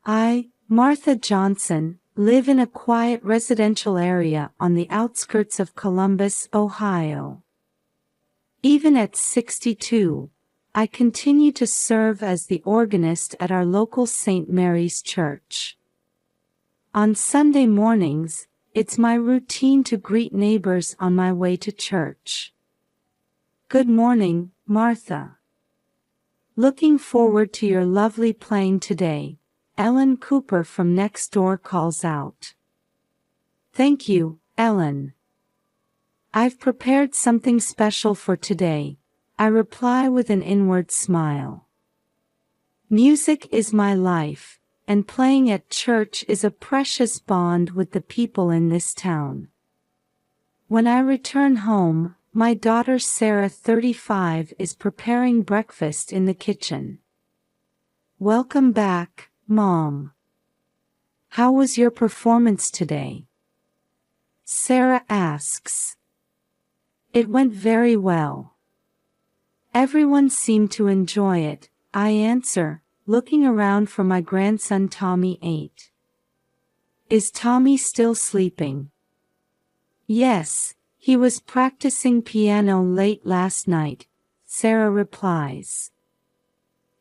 I, Martha Johnson, live in a quiet residential area on the outskirts of Columbus, Ohio. Even at 62, I continue to serve as the organist at our local St. Mary's Church. On Sunday mornings, it's my routine to greet neighbors on my way to church. Good morning, Martha. Looking forward to your lovely playing today, Ellen Cooper from next door calls out. Thank you, Ellen. I've prepared something special for today, I reply with an inward smile. Music is my life, and playing at church is a precious bond with the people in this town. When I return home, my daughter Sarah, 35, is preparing breakfast in the kitchen. Welcome back, Mom. How was your performance today? Sarah asks. It went very well. Everyone seemed to enjoy it, I answer, looking around for my grandson Tommy, 8. Is Tommy still sleeping? Yes, he was practicing piano late last night, Sarah replies.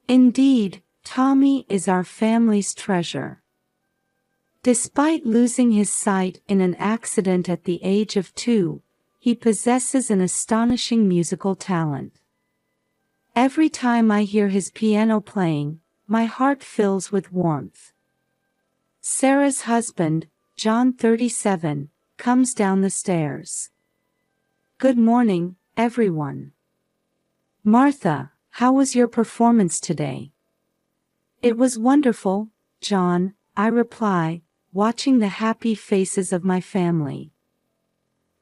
Indeed, Tommy is our family's treasure. Despite losing his sight in an accident at the age of 2, he possesses an astonishing musical talent. Every time I hear his piano playing, my heart fills with warmth. Sarah's husband, John, 37, comes down the stairs. Good morning, everyone. Martha, how was your performance today? It was wonderful, John, I reply, watching the happy faces of my family.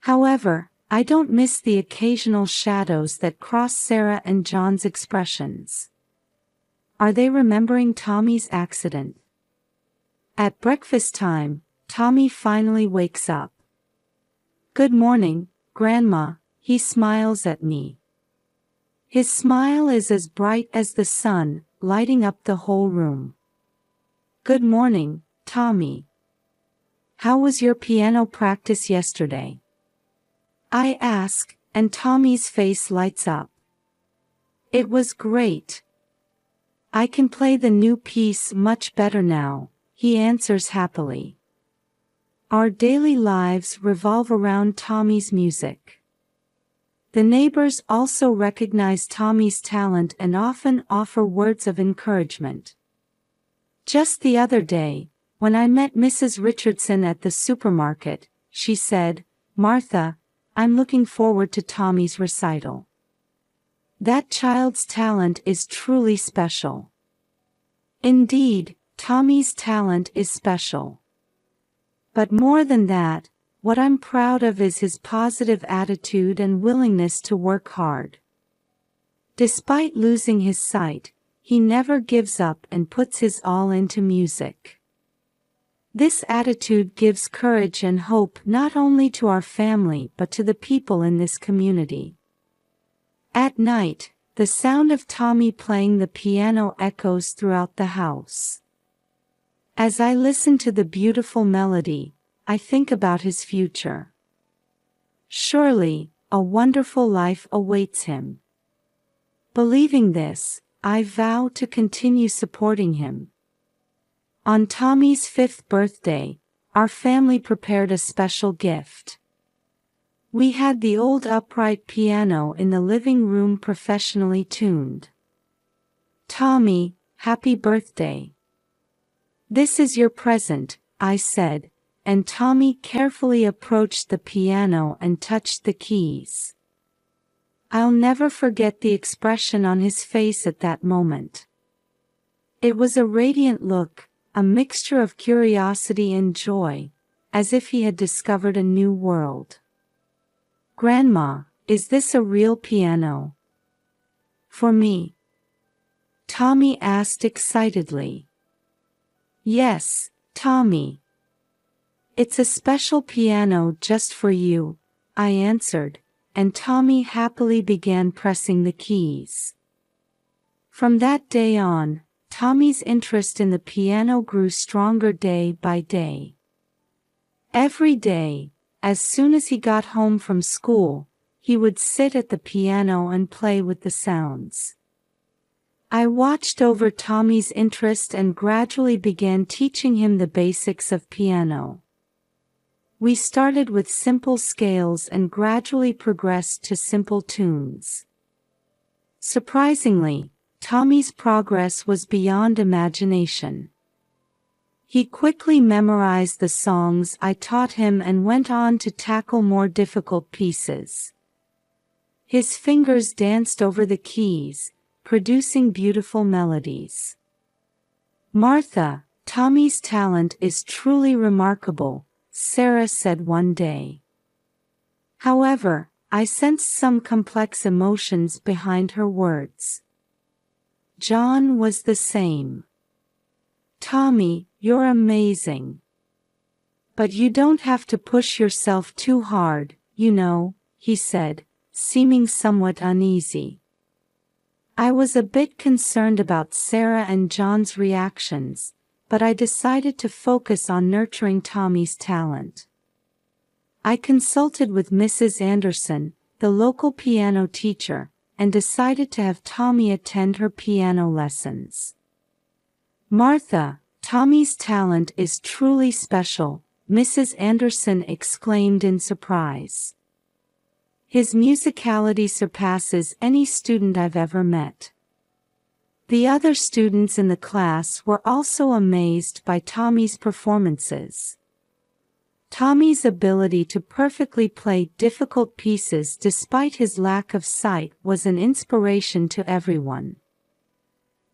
However, I don't miss the occasional shadows that cross Sarah and John's expressions. Are they remembering Tommy's accident? At breakfast time, Tommy finally wakes up. Good morning, Grandma, he smiles at me. His smile is as bright as the sun, lighting up the whole room. Good morning, Tommy. How was your piano practice yesterday? I ask, and Tommy's face lights up. It was great. I can play the new piece much better now, he answers happily. Our daily lives revolve around Tommy's music. The neighbors also recognize Tommy's talent and often offer words of encouragement. Just the other day, when I met Mrs. Richardson at the supermarket, she said, Martha, I'm looking forward to Tommy's recital. That child's talent is truly special. Indeed, Tommy's talent is special. But more than that, what I'm proud of is his positive attitude and willingness to work hard. Despite losing his sight, he never gives up and puts his all into music. This attitude gives courage and hope not only to our family but to the people in this community. At night, the sound of Tommy playing the piano echoes throughout the house. As I listen to the beautiful melody, I think about his future. Surely, a wonderful life awaits him. Believing this, I vow to continue supporting him. On Tommy's 5th birthday, our family prepared a special gift. We had the old upright piano in the living room professionally tuned. Tommy, happy birthday. This is your present, I said, and Tommy carefully approached the piano and touched the keys. I'll never forget the expression on his face at that moment. It was a radiant look, a mixture of curiosity and joy, as if he had discovered a new world. Grandma, is this a real piano? For me? Tommy asked excitedly. Yes, Tommy. It's a special piano just for you, I answered, and Tommy happily began pressing the keys. From that day on, Tommy's interest in the piano grew stronger day by day. Every day, as soon as he got home from school, he would sit at the piano and play with the sounds. I watched over Tommy's interest and gradually began teaching him the basics of piano. We started with simple scales and gradually progressed to simple tunes. Surprisingly, Tommy's progress was beyond imagination. He quickly memorized the songs I taught him and went on to tackle more difficult pieces. His fingers danced over the keys, producing beautiful melodies. "Martha, Tommy's talent is truly remarkable," Sarah said one day. However, I sensed some complex emotions behind her words. John was the same. "Tommy, you're amazing. But you don't have to push yourself too hard, you know," he said, seeming somewhat uneasy. I was a bit concerned about Sarah and John's reactions, but I decided to focus on nurturing Tommy's talent. I consulted with Mrs. Anderson, the local piano teacher, and decided to have Tommy attend her piano lessons. "Martha, Tommy's talent is truly special," Mrs. Anderson exclaimed in surprise. "His musicality surpasses any student I've ever met." The other students in the class were also amazed by Tommy's performances. Tommy's ability to perfectly play difficult pieces despite his lack of sight was an inspiration to everyone.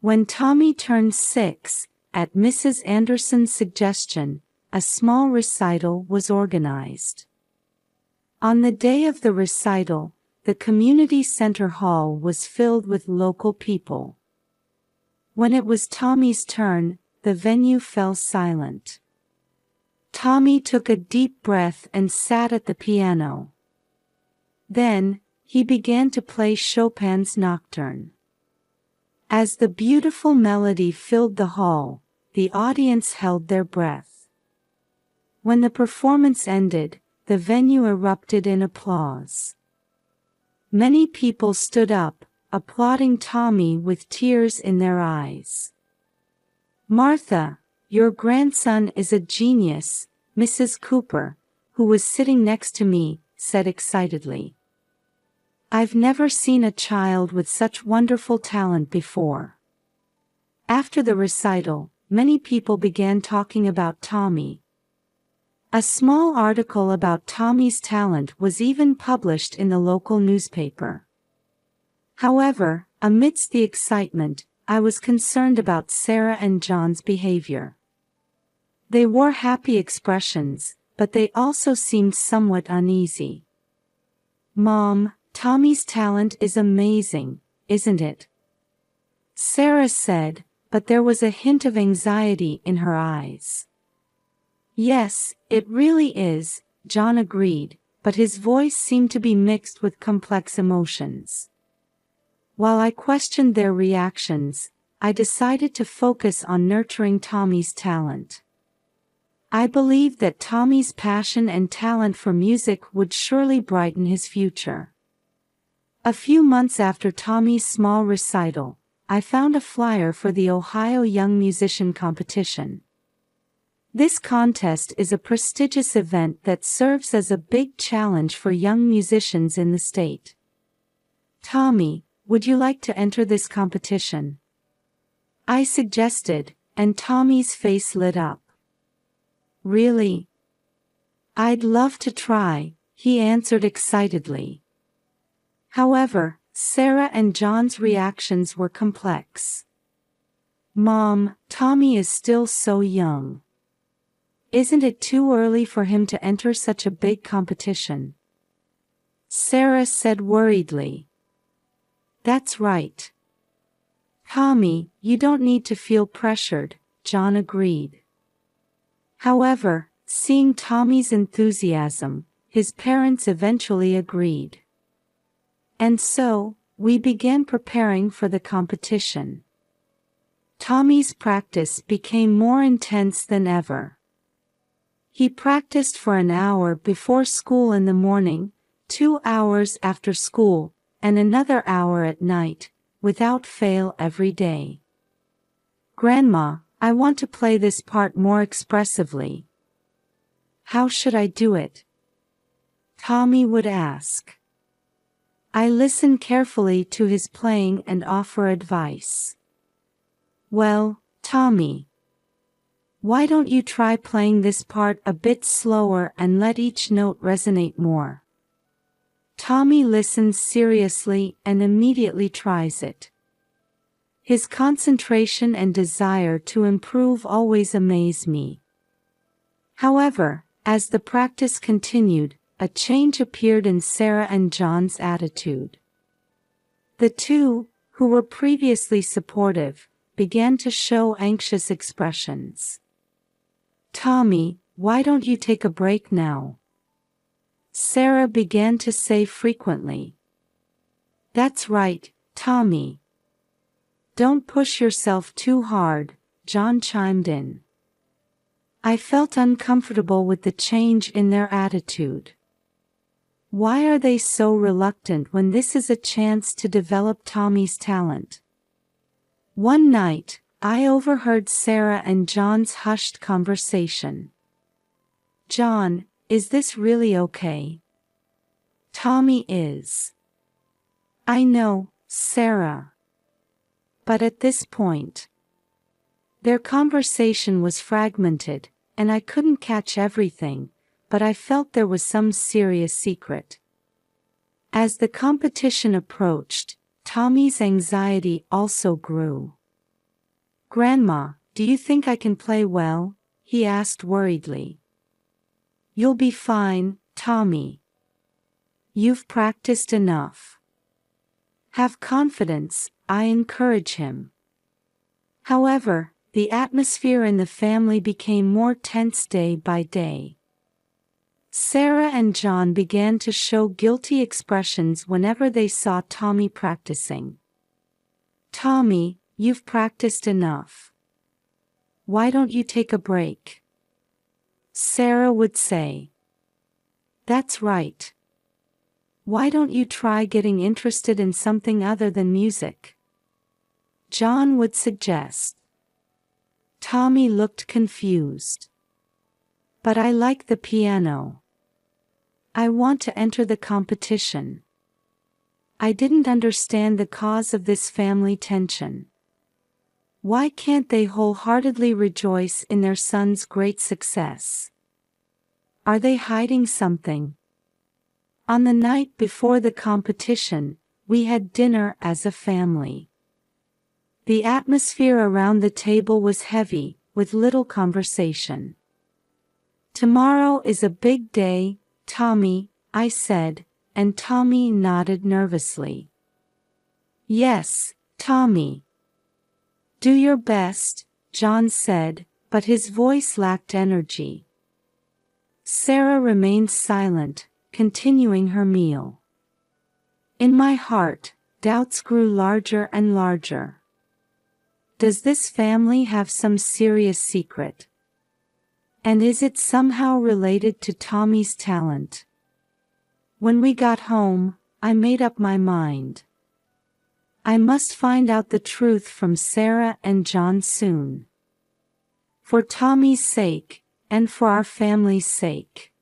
When Tommy turned 6, at Mrs. Anderson's suggestion, a small recital was organized. On the day of the recital, the community center hall was filled with local people. When it was Tommy's turn, the venue fell silent. Tommy took a deep breath and sat at the piano. Then, he began to play Chopin's Nocturne. As the beautiful melody filled the hall, the audience held their breath. When the performance ended, the venue erupted in applause. Many people stood up, applauding Tommy with tears in their eyes. "Martha, your grandson is a genius," Mrs. Cooper, who was sitting next to me, said excitedly. "I've never seen a child with such wonderful talent before." After the recital, many people began talking about Tommy. A small article about Tommy's talent was even published in the local newspaper. However, amidst the excitement, I was concerned about Sarah and John's behavior. They wore happy expressions, but they also seemed somewhat uneasy. "Mom, Tommy's talent is amazing, isn't it?" Sarah said, but there was a hint of anxiety in her eyes. "Yes, it really is," John agreed, but his voice seemed to be mixed with complex emotions. While I questioned their reactions, I decided to focus on nurturing Tommy's talent. I believed that Tommy's passion and talent for music would surely brighten his future. A few months after Tommy's small recital, I found a flyer for the Ohio Young Musician Competition. This contest is a prestigious event that serves as a big challenge for young musicians in the state. "Tommy, would you like to enter this competition?" I suggested, and Tommy's face lit up. "Really? I'd love to try," he answered excitedly. However, Sarah and John's reactions were complex. "Mom, Tommy is still so young. Isn't it too early for him to enter such a big competition?" Sarah said worriedly. "That's right. Tommy, you don't need to feel pressured," John agreed. However, seeing Tommy's enthusiasm, his parents eventually agreed. And so, we began preparing for the competition. Tommy's practice became more intense than ever. He practiced for an hour before school in the morning, 2 hours after school, and another hour at night, without fail every day. "Grandma, I want to play this part more expressively. How should I do it?" Tommy would ask. I listen carefully to his playing and offer advice. "Well, Tommy, why don't you try playing this part a bit slower and let each note resonate more?" Tommy listens seriously and immediately tries it. His concentration and desire to improve always amaze me. However, as the practice continued, a change appeared in Sarah and John's attitude. The two, who were previously supportive, began to show anxious expressions. "Tommy, why don't you take a break now?" Sarah began to say frequently. "That's right, Tommy. Don't push yourself too hard," John chimed in. I felt uncomfortable with the change in their attitude. Why are they so reluctant when this is a chance to develop Tommy's talent? One night, I overheard Sarah and John's hushed conversation. "John, is this really okay?" "Tommy is." "I know, Sarah." But at this point, their conversation was fragmented, and I couldn't catch everything, but I felt there was some serious secret. As the competition approached, Tommy's anxiety also grew. "Grandma, do you think I can play well?" he asked worriedly. "You'll be fine, Tommy. You've practiced enough. Have confidence," I encourage him. However, the atmosphere in the family became more tense day by day. Sarah and John began to show guilty expressions whenever they saw Tommy practicing. "Tommy, you've practiced enough. Why don't you take a break?" Sarah would say. "That's right. Why don't you try getting interested in something other than music?" John would suggest. Tommy looked confused. "But I like the piano. I want to enter the competition." I didn't understand the cause of this family tension. Why can't they wholeheartedly rejoice in their son's great success? Are they hiding something? On the night before the competition, we had dinner as a family. The atmosphere around the table was heavy, with little conversation. "Tomorrow is a big day, Tommy," I said, and Tommy nodded nervously. "Yes, Tommy. Do your best," John said, but his voice lacked energy. Sarah remained silent, continuing her meal. In my heart, doubts grew larger and larger. Does this family have some serious secret? And is it somehow related to Tommy's talent? When we got home, I made up my mind. I must find out the truth from Sarah and John soon. For Tommy's sake, and for our family's sake.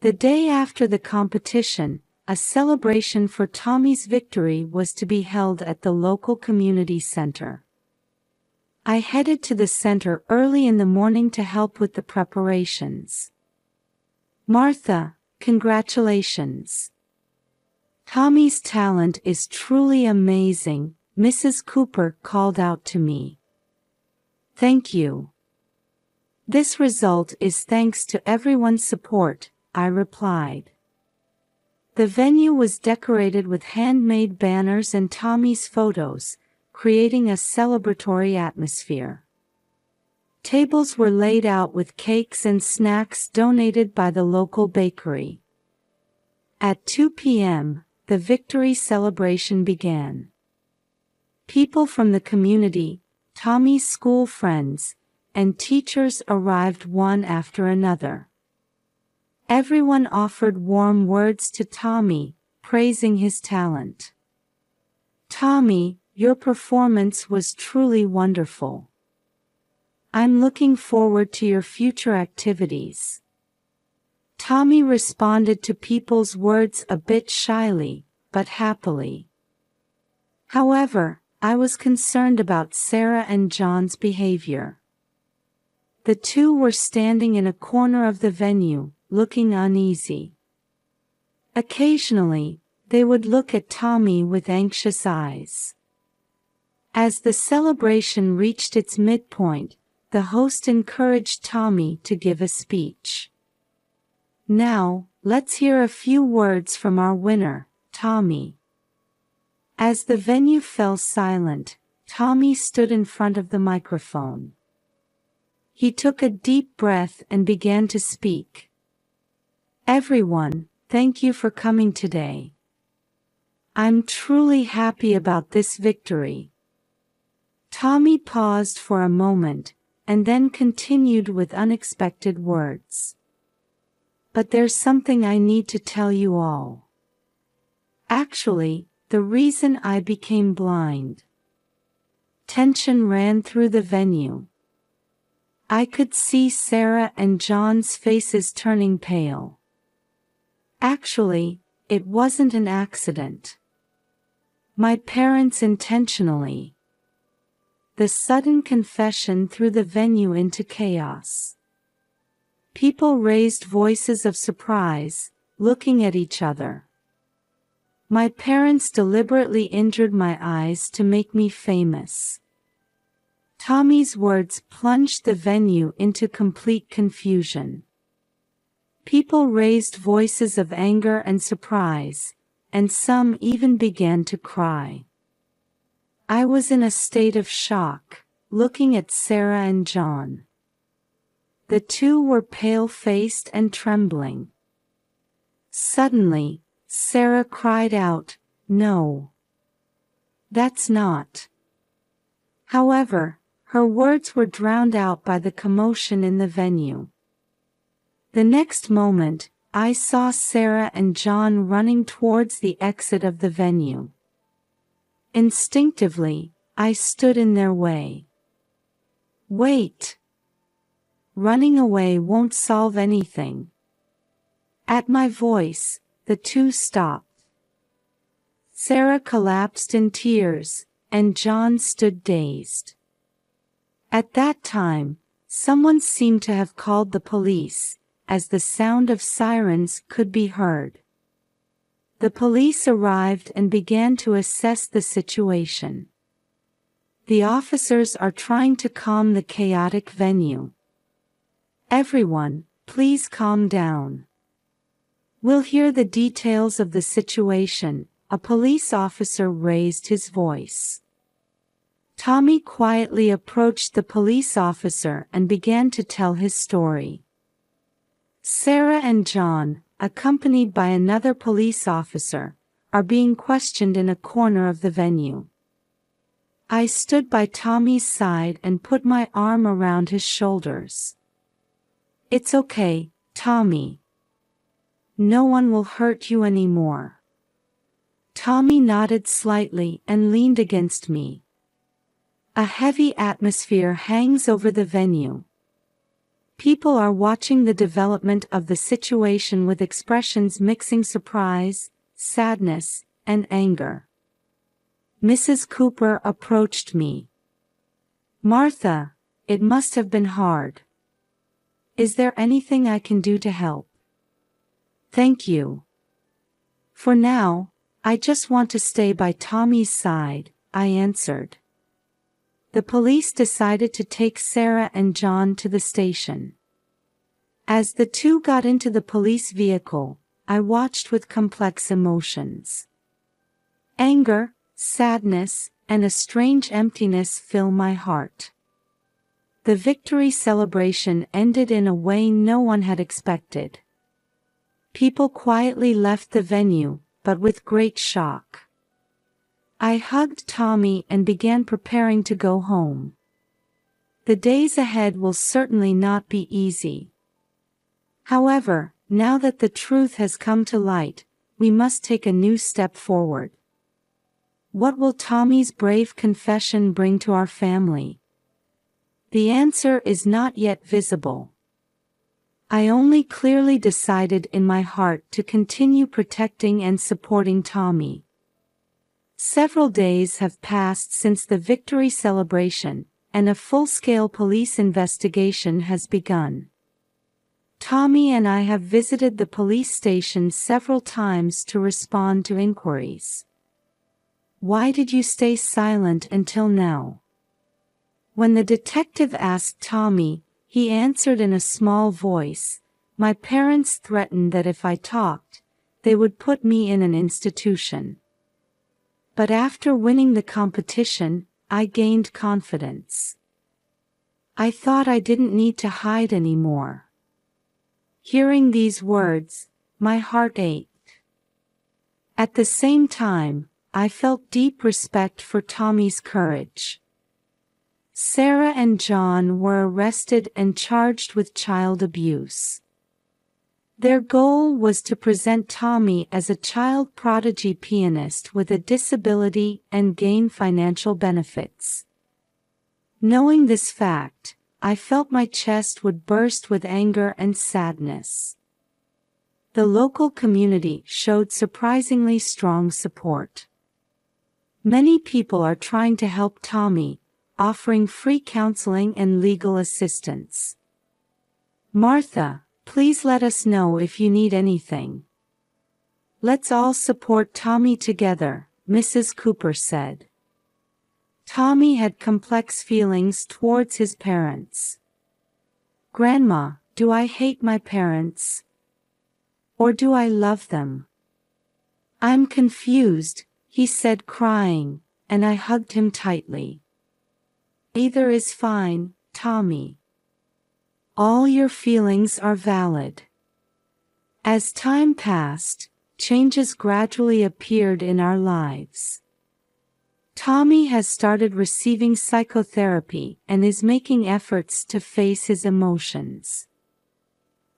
The day after the competition, a celebration for Tommy's victory was to be held at the local community center. I headed to the center early in the morning to help with the preparations. "Martha, congratulations. Tommy's talent is truly amazing," Mrs. Cooper called out to me. "Thank you. This result is thanks to everyone's support," I replied. The venue was decorated with handmade banners and Tommy's photos, creating a celebratory atmosphere. Tables were laid out with cakes and snacks donated by the local bakery. At 2 p.m., the victory celebration began. People from the community, Tommy's school friends, and teachers arrived one after another. Everyone offered warm words to Tommy, praising his talent. "Tommy, your performance was truly wonderful. I'm looking forward to your future activities." Tommy responded to people's words a bit shyly, but happily. However, I was concerned about Sarah and John's behavior. The two were standing in a corner of the venue, looking uneasy. Occasionally, they would look at Tommy with anxious eyes. As the celebration reached its midpoint, the host encouraged Tommy to give a speech. "Now, let's hear a few words from our winner, Tommy." As the venue fell silent, Tommy stood in front of the microphone. He took a deep breath and began to speak. "Everyone, thank you for coming today. I'm truly happy about this victory." Tommy paused for a moment, and then continued with unexpected words. "But there's something I need to tell you all. Actually, the reason I became blind." Tension ran through the venue. I could see Sarah and John's faces turning pale. "Actually, it wasn't an accident. My parents intentionally." The sudden confession threw the venue into chaos. People raised voices of surprise, looking at each other. "My parents deliberately injured my eyes to make me famous." Tommy's words plunged the venue into complete confusion. People raised voices of anger and surprise, and some even began to cry. I was in a state of shock, looking at Sarah and John. The two were pale-faced and trembling. Suddenly, Sarah cried out, "No. That's not." However, her words were drowned out by the commotion in the venue. The next moment, I saw Sarah and John running towards the exit of the venue. Instinctively, I stood in their way. "Wait. Running away won't solve anything." At my voice, the two stopped. Sarah collapsed in tears, and John stood dazed. At that time, someone seemed to have called the police, as the sound of sirens could be heard. The police arrived and began to assess the situation. The officers are trying to calm the chaotic venue. "Everyone, please calm down. We'll hear the details of the situation." A police officer raised his voice. Tommy quietly approached the police officer and began to tell his story. Sarah and John, accompanied by another police officer, are being questioned in a corner of the venue. I stood by Tommy's side and put my arm around his shoulders. "It's okay, Tommy. No one will hurt you anymore." Tommy nodded slightly and leaned against me. A heavy atmosphere hangs over the venue. People are watching the development of the situation with expressions mixing surprise, sadness, and anger. Mrs. Cooper approached me. "Martha, it must have been hard. Is there anything I can do to help?" "Thank you. For now, I just want to stay by Tommy's side," I answered. The police decided to take Sarah and John to the station. As the two got into the police vehicle, I watched with complex emotions. Anger, sadness, and a strange emptiness fill my heart. The victory celebration ended in a way no one had expected. People quietly left the venue, but with great shock. I hugged Tommy and began preparing to go home. The days ahead will certainly not be easy. However, now that the truth has come to light, we must take a new step forward. What will Tommy's brave confession bring to our family? The answer is not yet visible. I only clearly decided in my heart to continue protecting and supporting Tommy. Several days have passed since the victory celebration, and a full-scale police investigation has begun. Tommy and I have visited the police station several times to respond to inquiries. Why did you stay silent until now? When the detective asked Tommy, he answered in a small voice, "My parents threatened that if I talked, they would put me in an institution. But after winning the competition, I gained confidence. I thought I didn't need to hide anymore." Hearing these words, my heart ached. At the same time, I felt deep respect for Tommy's courage. Sarah and John were arrested and charged with child abuse. Their goal was to present Tommy as a child prodigy pianist with a disability and gain financial benefits. Knowing this fact, I felt my chest would burst with anger and sadness. The local community showed surprisingly strong support. Many people are trying to help Tommy, offering free counseling and legal assistance. "Martha, please let us know if you need anything. Let's all support Tommy together," Mrs. Cooper said. Tommy had complex feelings towards his parents. "Grandma, do I hate my parents? Or do I love them? I'm confused," he said crying, and I hugged him tightly. "Either is fine, Tommy. All your feelings are valid." As time passed, changes gradually appeared in our lives. Tommy has started receiving psychotherapy and is making efforts to face his emotions.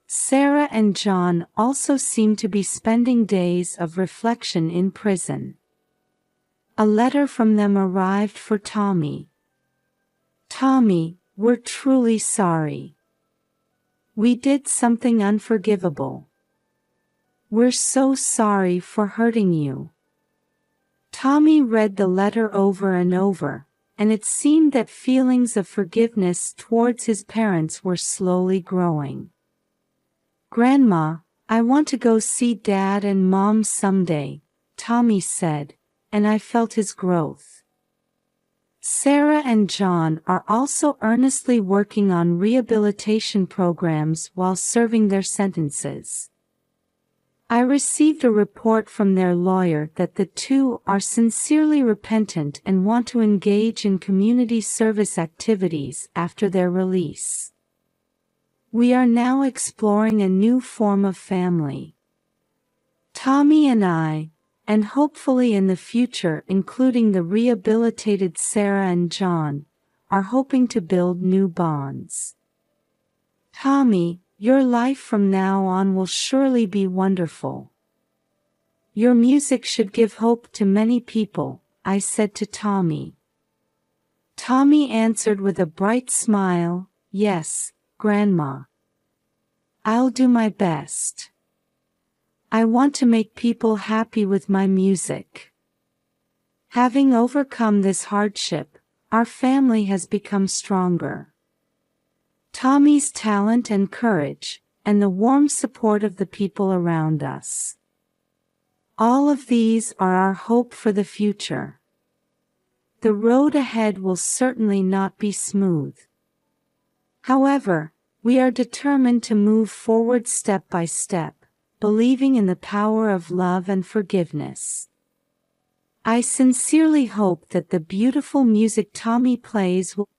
Sarah and John also seem to be spending days of reflection in prison. A letter from them arrived for Tommy. "Tommy, we're truly sorry. We did something unforgivable. We're so sorry for hurting you." Tommy read the letter over and over, and it seemed that feelings of forgiveness towards his parents were slowly growing. "Grandma, I want to go see Dad and Mom someday," Tommy said, and I felt his growth. Sarah and John are also earnestly working on rehabilitation programs while serving their sentences. I received a report from their lawyer that the two are sincerely repentant and want to engage in community service activities after their release. We are now exploring a new form of family. Tommy and I, and hopefully in the future including the rehabilitated Sarah and John, are hoping to build new bonds. Tommy, your life from now on will surely be wonderful. Your music should give hope to many people, I said to Tommy. Tommy answered with a bright smile, "Yes, Grandma. I'll do my best. I want to make people happy with my music." Having overcome this hardship, our family has become stronger. Tommy's talent and courage, and the warm support of the people around us. All of these are our hope for the future. The road ahead will certainly not be smooth. However, we are determined to move forward step by step, believing in the power of love and forgiveness. I sincerely hope that the beautiful music Tommy plays will